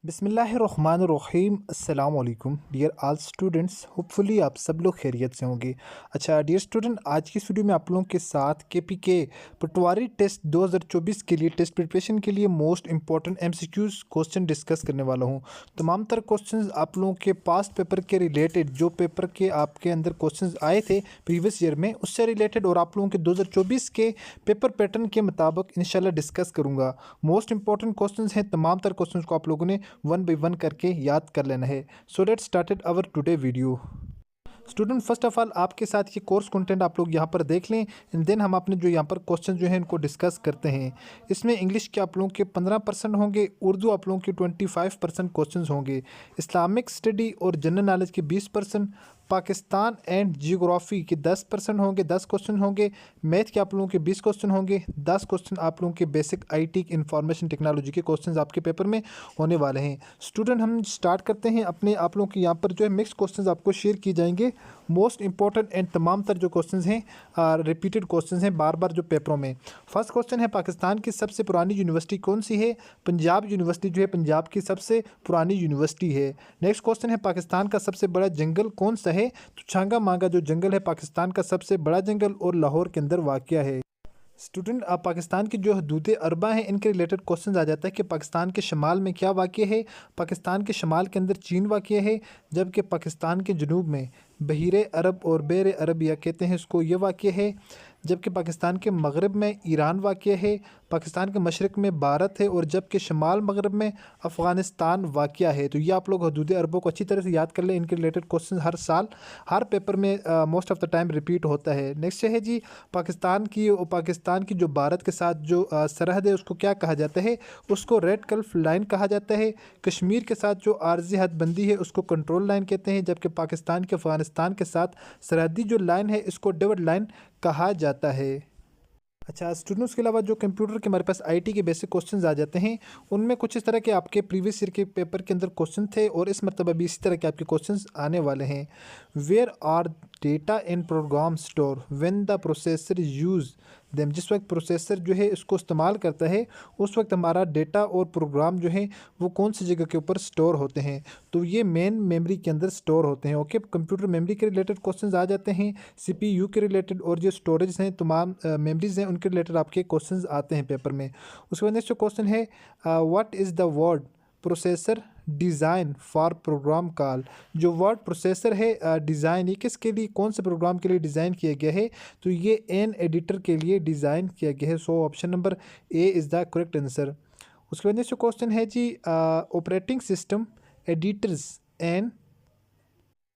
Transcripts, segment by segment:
बिस्मिल्लाहिर्रहमानिर्रहीम अस्सलाम वालेकुम डियर ऑल स्टूडेंट्स। होपफुली आप सब लोग खैरियत से होंगे। अच्छा डियर स्टूडेंट, आज की इस वीडियो में आप लोगों के साथ केपीके पटवारी टेस्ट 2024 के लिए टेस्ट प्रिपरेशन के लिए most important MCQs question discuss करने वाला हूं। तमाम तर क्वेश्चंस आप लोगों के पास्ट पेपर के रिलेटेड, जो पेपर के आपके अंदर क्वेश्चंस आए थे प्रीवियस ईयर में, उससे रिलेटेड और आप लोगों के 2024 के पेपर पैटर्न के मुताबिक इंशाल्लाह डिस्कस करूँगा। मोस्ट इंपॉर्टेंट क्वेश्चंस हैं। तमाम तर क्वेश्चंस को आप लोगों ने वन बाई वन करके याद कर लेना है। So let's started our today video. Student, first of all आपके साथ ये कोर्स कंटेंट आप लोग यहाँ पर देख लें, एंड देन हम अपने जो यहाँ पर क्वेश्चन जो हैं इनको डिस्कस करते हैं। इसमें इंग्लिश के आप लोगों के 15% होंगे, उर्दू आप लोगों के 25% क्वेश्चन होंगे, इस्लामिक स्टडी और जनरल नॉलेज के 20%, पाकिस्तान एंड जियोग्राफी के 10% होंगे, 10 क्वेश्चन होंगे, मैथ के आप लोगों के 20 क्वेश्चन होंगे, 10 क्वेश्चन आप लोगों के बेसिक आईटी इंफॉर्मेशन टेक्नोलॉजी के क्वेश्चंस आपके पेपर में होने वाले हैं। स्टूडेंट, हम स्टार्ट करते हैं अपने आप लोगों के यहाँ पर जो है मिक्स क्वेश्चंस आपको शेयर किए जाएंगे। मोस्ट इंपॉर्टेंट एंड तमाम तर जो क्वेश्चंस हैं रिपीटेड क्वेश्चंस हैं बार बार जो पेपरों में। फर्स्ट क्वेश्चन है, पाकिस्तान की सबसे पुरानी यूनिवर्सिटी कौन सी है? पंजाब यूनिवर्सिटी जो है पंजाब की सबसे पुरानी यूनिवर्सिटी है। नेक्स्ट क्वेश्चन है, पाकिस्तान का सबसे बड़ा जंगल कौन सा है? तो छांगा मांगा जो जंगल है पाकिस्तान का सबसे बड़ा जंगल और लाहौर के अंदर वाक़या है। स्टूडेंट, आप पाकिस्तान की जो हदूद अरबा हैं इनके रिलेटेड क्वेश्चन आ जाता है कि पाकिस्तान के शमाल में क्या वाक़ है। पाकिस्तान के शमाल के अंदर चीन वाक़ है, जबकि पाकिस्तान के जनूब में बहीरे अरब और बेर अरबिया कहते हैं इसको, ये वाक़ है। जबकि पाकिस्तान के मगरब में ईरान वाक़ है, पाकिस्तान के मशरक़ में भारत है, और जबकि शमाल मगरब में अफ़गानिस्तान वाक़ है। तो ये आप लोग हदूद अरबों को अच्छी तरह से याद कर लें। इनके रिलेटेड क्वेश्चन हर साल हर पेपर में most of the time repeat होता है। नेक्स्ट है जी, पाकिस्तान की जो भारत के साथ जो सरहद है उसको क्या कहा जाता है? उसको रेड गल्फ लाइन कहा जाता है। कश्मीर के साथ जो आर्जी हदबंदी है उसको कंट्रोल लाइन कहते हैं, जबकि पाकिस्तान के अफ़गानिस्तान के साथ सरहदी जो लाइन है इसको डिवाइड लाइन कहा जाता है। अच्छा स्टूडेंट्स, के अलावा जो कंप्यूटर के हमारे पास आईटी के बेसिक क्वेश्चंस आ जाते हैं, उनमें कुछ इस तरह के आपके प्रीवियस ईयर के पेपर के अंदर क्वेश्चन थे और इस मरतबा भी इसी तरह के आपके क्वेश्चंस आने वाले हैं। Where are data in program store when the processor use them? जिस वक्त प्रोसेसर जो है इसको इस्तेमाल करता है उस वक्त हमारा डेटा और प्रोग्राम जो है वो कौन सी जगह के ऊपर स्टोर होते हैं? तो ये मेन मेमोरी के अंदर स्टोर होते हैं। ओके, कंप्यूटर मेमोरी के रिलेटेड क्वेश्चंस आ जाते हैं, सीपीयू के रिलेटेड, और जो स्टोरेज हैं तमाम मेमोरीज हैं उनके रिलेटेड आपके क्वेश्चंस आते हैं पेपर में। उसके बाद नेक्स्ट जो क्वेश्चन है, what is the word processor design for program call? जो वर्ड प्रोसेसर है डिज़ाइन, ये किसके लिए, कौन से प्रोग्राम के लिए डिज़ाइन किया गया है? तो ये एन एडिटर के लिए डिज़ाइन किया गया है। So option number A is the correct answer. उसके बाद नेक्स्ट क्वेश्चन है जी, operating system editors and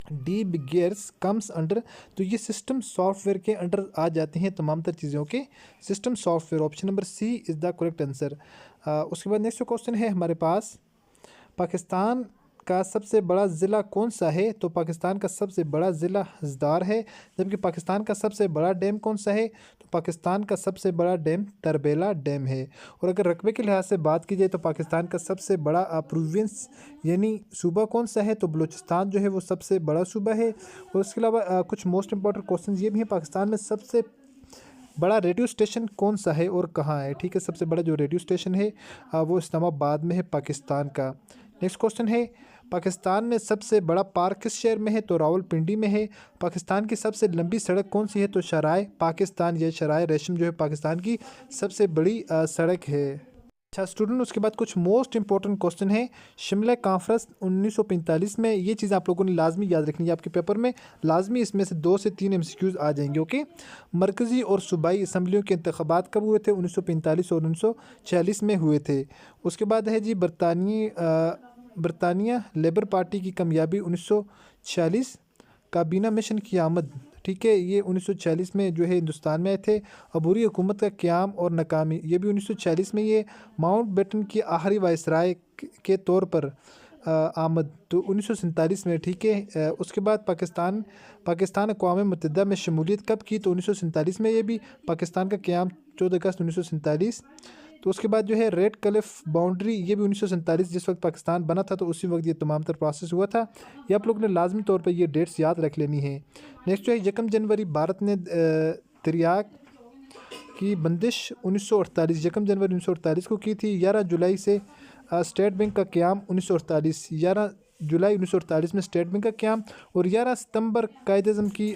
debuggers comes under? तो ये सिस्टम सॉफ्टवेयर के अंडर आ जाते हैं तमाम तर चीज़ों के, system software. Option number C is the correct answer. उसके बाद नेक्स्ट क्वेश्चन है हमारे पास, पाकिस्तान का सबसे बड़ा ज़िला कौन सा है? तो पाकिस्तान का सबसे बड़ा ज़िला हज़ार है। जबकि पाकिस्तान का सबसे बड़ा डैम कौन सा है? तो पाकिस्तान का सबसे बड़ा डैम तरबेला डैम है। और अगर रकबे के लिहाज से बात की जाए तो पाकिस्तान का सबसे बड़ा प्रोविंस यानी सूबा कौन सा है? तो बलूचिस्तान जो है वो सबसे बड़ा सूबा है। और उसके अलावा कुछ मोस्ट इंपॉर्टेंट क्वेश्चन ये भी हैं, पाकिस्तान में सबसे बड़ा रेडियो स्टेशन कौन सा है और कहाँ है? ठीक है, सबसे बड़ा जो रेडियो स्टेशन है वो इस्लामाबाद में है पाकिस्तान का। नेक्स्ट क्वेश्चन है, पाकिस्तान में सबसे बड़ा पार्क किस शहर में है? तो रावलपिंडी में है। पाकिस्तान की सबसे लंबी सड़क कौन सी है? तो शराय पाकिस्तान या शराय रेशम जो है पाकिस्तान की सबसे बड़ी सड़क है। अच्छा स्टूडेंट, उसके बाद कुछ मोस्ट इंपॉर्टेंट क्वेश्चन है। शिमला कॉन्फ्रेंस 1945 में, ये चीज़ आप लोगों ने लाजमी याद रखनी है आपके पेपर में, लाजमी इसमें से 2 से 3 एमसीक्यूज आ जाएंगे। ओके, मरकज़ी और सूबाई असम्बलियों के इंतखाबात कब हुए थे? 1945 और 1946 में हुए थे। उसके बाद है जी, बरतानिया लेबर पार्टी की कामयाबी 1946, काबीना मिशन की आमद, ठीक है, ये 1946 में जो है हिंदुस्तान में आए थे। अबूरी हुकूमत का क़याम और नाकामी, ये भी 1946 में। ये माउंट बेटन की आखिरी वायसराय के तौर पर आमद, तो 1947 में, ठीक है। उसके बाद पाकिस्तान अक़वाम मुत्तहिदा में शमूलियत कब की? तो 1947 में। ये भी पाकिस्तान का क़याम 14 अगस्त 1947। तो उसके बाद जो है रेड क्लिफ बाउंड्री, ये भी 1947, जिस वक्त पाकिस्तान बना था तो उसी वक्त ये तमाम तर प्रोसेस हुआ था। ये आप लोग ने लाजमी तौर पर ये डेट्स याद रख लेनी है। नेक्स्ट जो है 1 जनवरी भारत ने तिरयाक की बंदिश 1948, 1 जनवरी 1948 को की थी। 11 जुलाई से स्टेट बैंक का क़याम 1948, 11 जुलाई 1948 में स्टेट बैंक का क़याम, और 11 सितंबर कायद-ए-आज़म की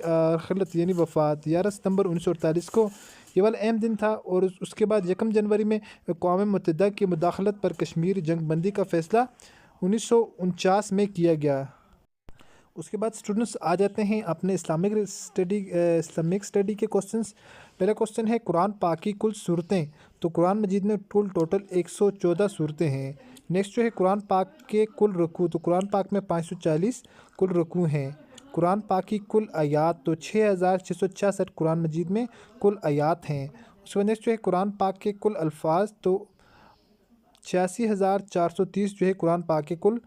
खिलत यानी वफ़ात 11 सितंबर 1948 को, ये वाला अहम दिन था। और उसके बाद 1 जनवरी में अक़वाम मुत्तहिदा की मुदाखलत पर कश्मीर जंग बंदी का फ़ैसला 1949 में किया गया। उसके बाद स्टूडेंट्स आ जाते हैं अपने इस्लामिक स्टडी के क्वेश्चंस। पहला क्वेश्चन है कुरान पाक की कुल सूरतें। तो कुरान मजीद में कुल टोटल 114 सूरतें हैं। नेक्स्ट जो है कुरान पाक के कुल रुकू। तो कुरान पाक में 540 कुल रुकू हैं। कुरान पाक की कुल आयात, तो 6666 कुरान मजीद में कुल आयात हैं। उसके बाद नेक्स्ट जो है कुरान पाक के कुल अल्फाज, तो 86,430 जो है कुरान पाक के कुल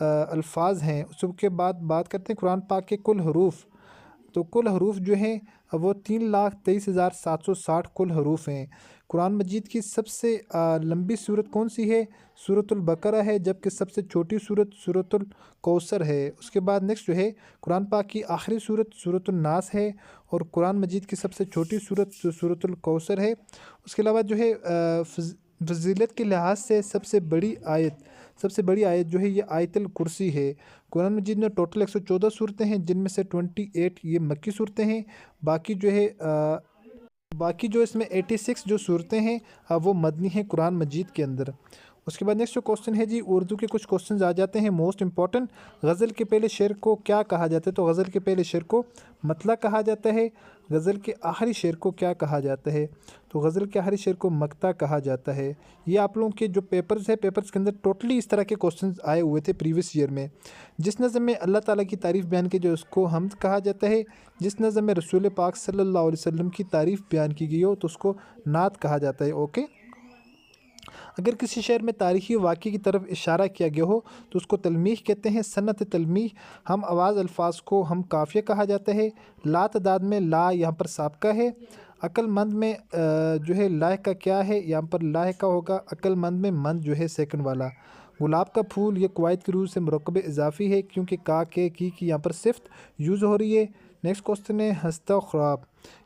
अल्फाज हैं। उसके बाद बात करते हैं कुरान पाक के कुल हरूफ। तो कुल हरूफ जो हैं वो 3,23,760 कुल हरूफ हैं। कुरान मजीद की सबसे लंबी सूरत कौन सी है? सूरतुल बकरा है, जबकि सबसे छोटी सूरत सूरतुल कौसर है। उसके बाद नेक्स्ट जो है कुरान पाक की आखिरी सूरत सूरतुल नास है, और कुरान मजीद की सबसे छोटी सूरत सूरतुल कौसर है। उसके अलावा जो है फजीलत के लिहाज से सबसे बड़ी आयत जो है ये आयतुल कुर्सी है। कुरान मजीद में टोटल 114 सूरतें हैं, जिनमें से 28 ये मक्की सूरतें हैं। बाकी जो इसमें 86 जो सूरतें हैं वो मदनी हैं कुरान मजीद के अंदर। उसके बाद नेक्स्ट जो क्वेश्चन है जी, उर्दू के कुछ क्वेश्चन आ जाते हैं मोस्ट इंपॉर्टेंट। गज़ल के पहले शेर को क्या कहा जाता है? तो गज़ल के पहले शेर को मतला कहा जाता है। गज़ल के आखिरी शेर को क्या कहा जाता है? तो गज़ल के आखिरी शेर को मक्ता कहा जाता है। ये आप लोगों के जो पेपर्स के अंदर टोटली इस तरह के क्वेश्चन आए हुए थे प्रीवियस ईयर में। जिस नज़म में अल्लाह ताला की तारीफ़ बयान की जो उसको हम्द कहा जाता है। जिस नज़म में रसूल पाक सल्लल्लाहु अलैहि वसल्लम की तारीफ़ बयान की गई हो तो उसको नात कहा जाता है। ओके, अगर किसी शेर में तारीख़ी वाक़े की तरफ इशारा किया गया हो तो उसको तलमीह कहते हैं। सनत तलमीह हम आवाज़ अल्फाज को हम काफ़िया कहा जाता है। ला तादाद में ला यहाँ पर साबका है। अक्लमंद में जो है लाह का क्या है? यहाँ पर लाह का होगा। अक्लमंद में मंद जो है सेकंड वाला। गुलाब का फूल ये कवायद की रूह से मुरक्कब इजाफ़ी है, क्योंकि का के की यहाँ पर सिफ्त यूज़ हो रही है। नेक्स्ट क्वेश्चन है हस्ता ख़राब,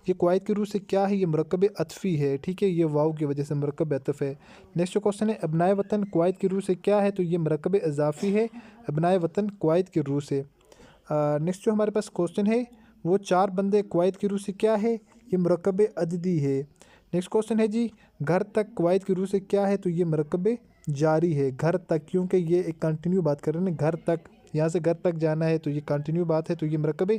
ये कवायद की रूह से क्या है? ये मुरक्कब अतफ़ी है, ठीक है, ये वाव की वजह से मुरक्कब अतफ़ है। नेक्स्ट क्वेश्चन है अबनाए वतन कवायद की रूह से क्या है? तो ये मुरक्कब इजाफ़ी है, अबनाए वतन कवायद की रूह से। नेक्स्ट जो हमारे पास क्वेश्चन है वो 4 बंदे कवायद की रूह से क्या है? ये मुरक्कब अददी है। नेक्स्ट क्वेश्चन है जी घर तक कवायद की रूह से क्या है? तो ये मुरक्कब जारी है, घर तक, क्योंकि ये एक कंटिन्यू बात कर रहे हैं। घर तक, यहाँ से घर तक जाना है तो ये कंटिन्यू बात है, तो ये मुरक्कब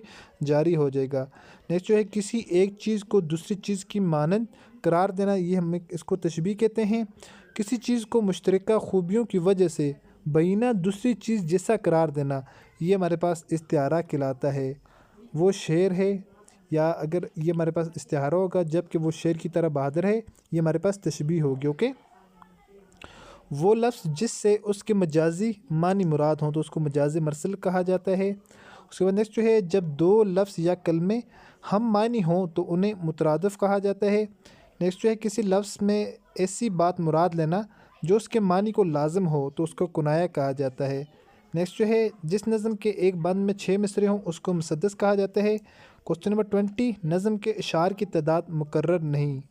जारी हो जाएगा। नेक्स्ट जो है किसी एक चीज़ को दूसरी चीज़ की मानंद करार देना, ये हम इसको तशबीह कहते हैं। किसी चीज़ को मुश्तरका खूबियों की वजह से बैना दूसरी चीज़ जैसा करार देना, ये हमारे पास इस्तिआरा कहलाता है। वो शेर है, या अगर ये हमारे पास इस्तिआरा होगा जबकि वो शेर की तरह बहादुर है, ये हमारे पास तशबीह होगी। ओके, वो लफ्ज़ जिससे उसके मजाजी मानी मुराद हों तो उसको मजाजी मरसल कहा जाता है। उसके बाद नेक्स्ट जो है जब 2 लफ्ज़ या कलमे हम मानी हों तो उन्हें मुतरादिफ कहा जाता है। नेक्स्ट जो है किसी लफ्ज़ में ऐसी बात मुराद लेना जो उसके मानी को लाजम हो तो उसको कुनाया कहा जाता है। नेक्स्ट जो है जिस नज़म के एक बंद में 6 मिसरे हों उसको मुसद्दस कहा जाता है। क्वेश्चन नंबर 20, नज़म के इशार की तादाद मुकर्रर नहीं।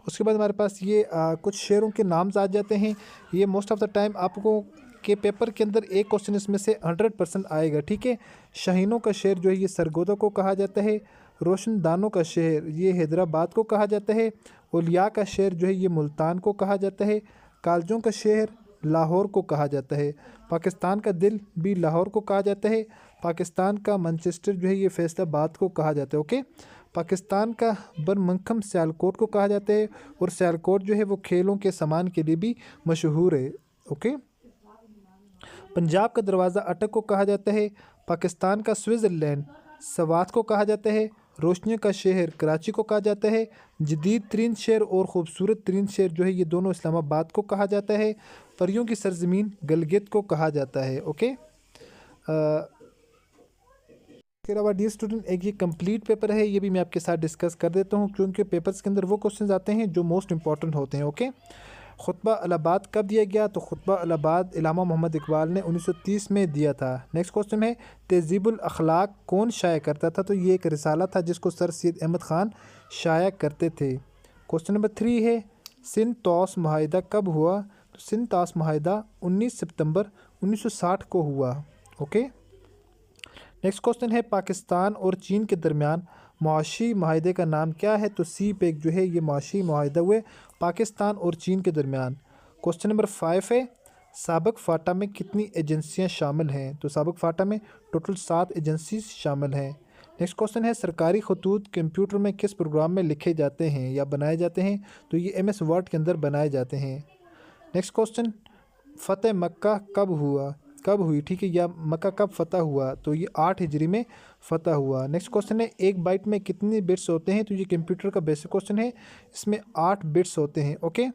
उसके बाद हमारे पास ये कुछ शेरों के नाम्स आ जाते हैं। ये मोस्ट ऑफ़ द टाइम आपको के पेपर के अंदर एक क्वेश्चन इसमें से 100% आएगा, ठीक है। शाहीनों का शेर जो है ये सरगोदा को कहा जाता है। रोशनदानों का शेर ये हैदराबाद को कहा जाता है। औलिया का शेर जो है ये मुल्तान को कहा जाता है। कालजों का शेर लाहौर को कहा जाता है। पाकिस्तान का दिल भी लाहौर को कहा जाता है। पाकिस्तान का मैनचेस्टर जो है ये फैसलाबाद को कहा जाता है। ओके, पाकिस्तान का बरमंखम सियालकोट को कहा जाता है, और सियालकोट जो है वो खेलों के सामान के लिए भी मशहूर है। ओके, पंजाब का दरवाज़ा अटक को कहा जाता है। पाकिस्तान का स्विट्ज़रलैंड सवात को कहा जाता है। रोशनी का शहर कराची को कहा जाता है। जदीद तरीन शहर और ख़ूबसूरत तरीन शहर जो है ये दोनों इस्लामाबाद को कहा जाता है। परियों की सरजमीन गलगित को कहा जाता है। ओके, इसके अलावा डियर स्टूडेंट एक ये कंप्लीट पेपर है, ये भी मैं आपके साथ डिस्कस कर देता हूँ, क्योंकि पेपर्स के अंदर वो क्वेश्चंस आते हैं जो मोस्ट इंपॉर्टेंट होते हैं। ओके, खुतबा अलाहाबाद कब दिया गया? तो खुतबा अलाहाबाद इलामा मोहम्मद इकबाल ने 1930 में दिया था। नेक्स्ट क्वेश्चन है तहज़ीबुल अखलाक कौन शाया करता था? तो ये एक रिसाला था जिसको सर सैयद अहमद ख़ान शाया करते थे। क्वेश्चन नंबर 3 है सिंध तौस मुआहिदा कब हुआ? तो सिंध ताश माहिदा 19 सितंबर 1960 को हुआ। ओके, नेक्स्ट क्वेश्चन है पाकिस्तान और चीन के दरमियान मुआशी माहिदे का नाम क्या है? तो सी पैक जो है ये मुआशी माहिदा हुए पाकिस्तान और चीन के दरमियान। क्वेश्चन नंबर 5 है साबक फाटा में कितनी एजेंसियां शामिल हैं? तो साबक फाटा में टोटल 7 एजेंसी शामिल हैं। नेक्स्ट क्वेश्चन है सरकारी खतूत कंप्यूटर में किस प्रोग्राम में लिखे जाते हैं या बनाए जाते हैं? तो ये MS वर्ड के अंदर बनाए जाते हैं। नेक्स्ट क्वेश्चन फ़तेह मक्का कब हुई? ठीक है, या मक्का कब फ़तह हुआ? तो ये 8 हिजरी में फ़तह हुआ। नेक्स्ट क्वेश्चन है एक बाइट में कितने बिट्स होते हैं? तो ये कंप्यूटर का बेसिक क्वेश्चन है, इसमें 8 बिट्स होते हैं। ओके,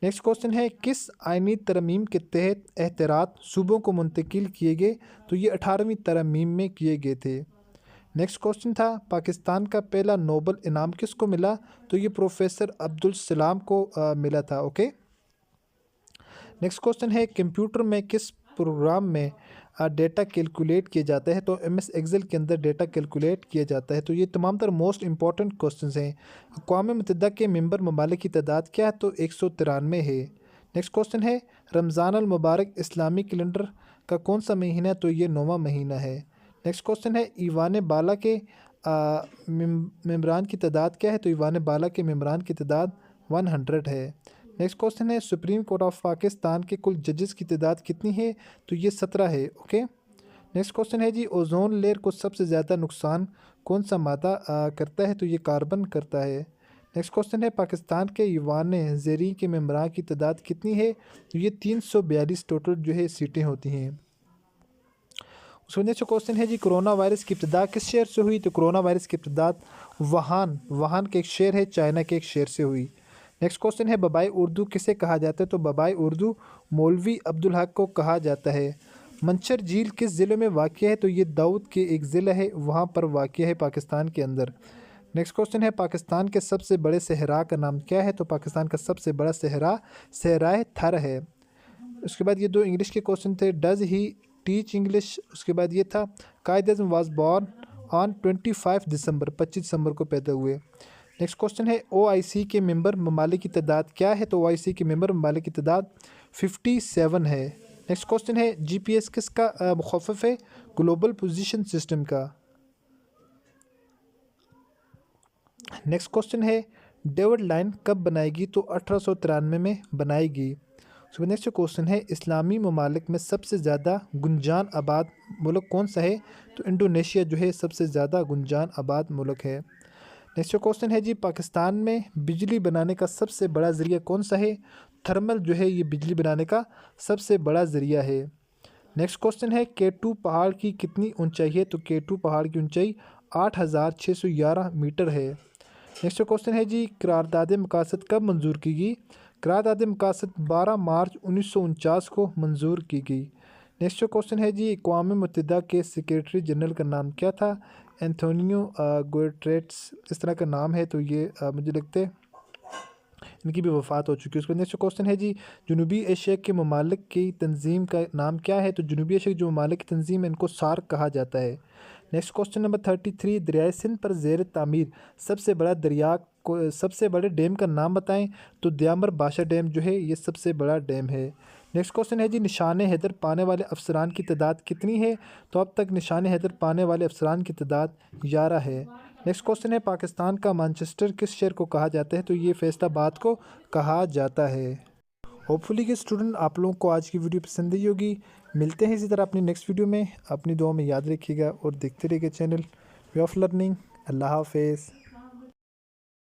नेक्स्ट क्वेश्चन है किस आइनी तरमीम के तहत एहतरात सूबों को मुंतकिल किए गए? तो ये 18वीं तरमीम में किए गए थे। नेक्स्ट क्वेश्चन था पाकिस्तान का पहला नोबल इनाम किसको मिला? तो ये प्रोफेसर अब्दुल सलाम को मिला था। ओके, नेक्स्ट क्वेश्चन है कंप्यूटर में किस प्रोग्राम में डेटा कैलकुलेट किया जाता है? तो MS एक्सेल के अंदर डेटा कैलकुलेट किया जाता है। तो ये तमाम तर मोस्ट इंपॉर्टेंट क्वेश्चंस हैं। अक़वाम मुत्तहिदा के मेंबर ममालिक की तादाद क्या है? तो 193 है। नेक्स्ट क्वेश्चन है रमज़ान अल मुबारक इस्लामी कैलेंडर का कौन सा महीना है? तो ये 9वां महीना है। नेक्स्ट क्वेश्चन है ईवान बाला के मेंबरान की तादाद क्या है? तो ईवान बाला के मेंबरान की तादाद 100 है। नेक्स्ट क्वेश्चन है सुप्रीम कोर्ट ऑफ पाकिस्तान के कुल जजेस की तादाद कितनी है? तो ये 17 है। ओके, नेक्स्ट क्वेश्चन है जी ओजोन लेयर को सबसे ज़्यादा नुकसान कौन सा मादा करता है? तो ये कार्बन करता है। नेक्स्ट क्वेश्चन है पाकिस्तान के ईवान ज़ेरी के मेंबरान की तादाद कितनी है? तो ये 342 टोटल जो है सीटें होती हैं। उसके नेक्स्ट क्वेश्चन है जी कोरोना वायरस की इब्तिदा किस शहर से हुई? तो कोरोना वायरस की इब्तिदा वुहान के एक शहर है, चाइना के एक शहर से हुई। नेक्स्ट क्वेश्चन है बबाई उर्दू किसे कहा जाता है? तो बबाई उर्दू मौलवी अब्दुल हक को कहा जाता है। मंचर झील किस ज़िले में वाक़या है? तो ये दाऊद के एक ज़िला है, वहाँ पर वाक़या है पाकिस्तान के अंदर। नेक्स्ट क्वेश्चन है पाकिस्तान के सबसे बड़े सहरा का नाम क्या है? तो पाकिस्तान का सबसे बड़ा सहराए थर है। उसके बाद ये 2 इंग्लिश के क्वेश्चन थे, डज ही टीच इंग्लिश। उसके बाद ये था कायद-ए-आज़म वाज बॉर्न ऑन 25 दिसंबर 25 दिसंबर को पैदा हुए। नेक्स्ट क्वेश्चन है OIC के मेंबर ममालिक की तादाद क्या है? तो OIC के मेंबर ममालिक की तादाद 57 है। नेक्स्ट क्वेश्चन है GPS किसका मुख़फ़्फ़फ़ है? ग्लोबल पोजीशन सिस्टम का। नेक्स्ट क्वेश्चन है डेविड लाइन कब बनाएगी? तो 1893 में बनाएगी। उसके बाद नेक्स्ट क्वेश्चन है इस्लामी ममालिक में सबसे ज़्यादा गुंजान आबाद मुल्क कौन सा है? तो इंडोनेशिया जो है सबसे ज़्यादा गुंजान आबाद मुल्क है। नेक्स्ट क्वेश्चन है जी पाकिस्तान में बिजली बनाने का सबसे बड़ा ज़रिया कौन सा है? थर्मल जो है ये बिजली बनाने का सबसे बड़ा ज़रिया है। नेक्स्ट क्वेश्चन है K2 पहाड़ की कितनी ऊंचाई है? तो K2 पहाड़ की ऊंचाई 8611 मीटर है। नेक्स्ट क्वेश्चन है जी करारदाद मकासद कब मंजूर की गई? करारदाद मकासद 12 मार्च 1949 को मंजूर की गई। नेक्स्ट क्वेश्चन है जी अक़वाम मुत्तहिदा के सेक्रेटरी जनरल का नाम क्या था? एंथोनियो गुटेरेस इस तरह का नाम है। तो ये मुझे लगता है इनकी भी वफ़ात हो चुकी है। उसके नेक्स्ट क्वेश्चन है जी जनूबी एशिया के ममालिक की तंजीम का नाम क्या है? तो जनूबी एशिया की जो ममालिक की तंजीम है इनको सार्क कहा जाता है। नेक्स्ट क्वेश्चन नंबर 33 दरियाए सिंध पर ज़ेर तामीर सबसे बड़ा दरिया को सबसे बड़े डैम का नाम बताएं? तो दयामर बाशा डैम जो है ये सबसे बड़ा डैम है। नेक्स्ट क्वेश्चन है जी निशान हैदर पाने वाले अफसरान की तादाद कितनी है? तो अब तक निशान हैदर पाने वाले अफसरान की तादाद 11 है। नेक्स्ट क्वेश्चन है पाकिस्तान का मैनचेस्टर किस शहर को कहा जाता है? तो ये फैसलाबाद को कहा जाता है। होपफुली कि स्टूडेंट आप लोगों को आज की वीडियो पसंद आई होगी। मिलते हैं इसी तरह अपनी नेक्स्ट वीडियो में। अपनी दुआ में याद रखिएगा और देखते रहिएगा चैनल वे ऑफ लर्निंग। अल्लाह हाफ़िज़।